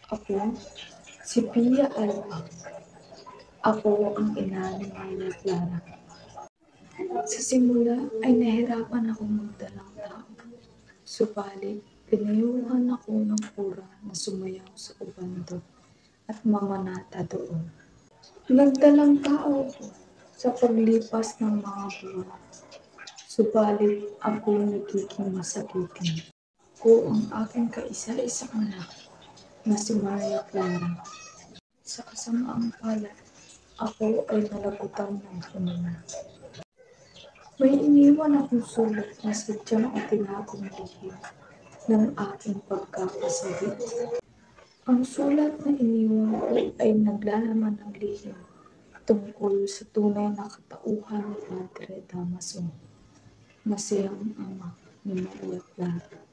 Ako, si Pia Alba. Ako ang ina ni Maria Clara. Sa simula ay nahirapan akong magdalang tao. Subalit, pinayuhan ako ng pura na sumayaw sa ubando at mamanata doon. Nagdalang tao ako sa paglipas ng mga buwan. Subalit, ako nagiging masakitin. Ako ang aking kaisa-isang anak na si Maria Clara. Sa kasamaang palad, ako ay nalagutan ng panuna. May iniwan akong sulat na sadyang itinakong lihim ng aking pagkakasabi. Ang sulat na iniwan ko ay naglalaman ng lihim tungkol sa tunay na katauhan ni Padre Damaso na siyang ama ni Maria Clara.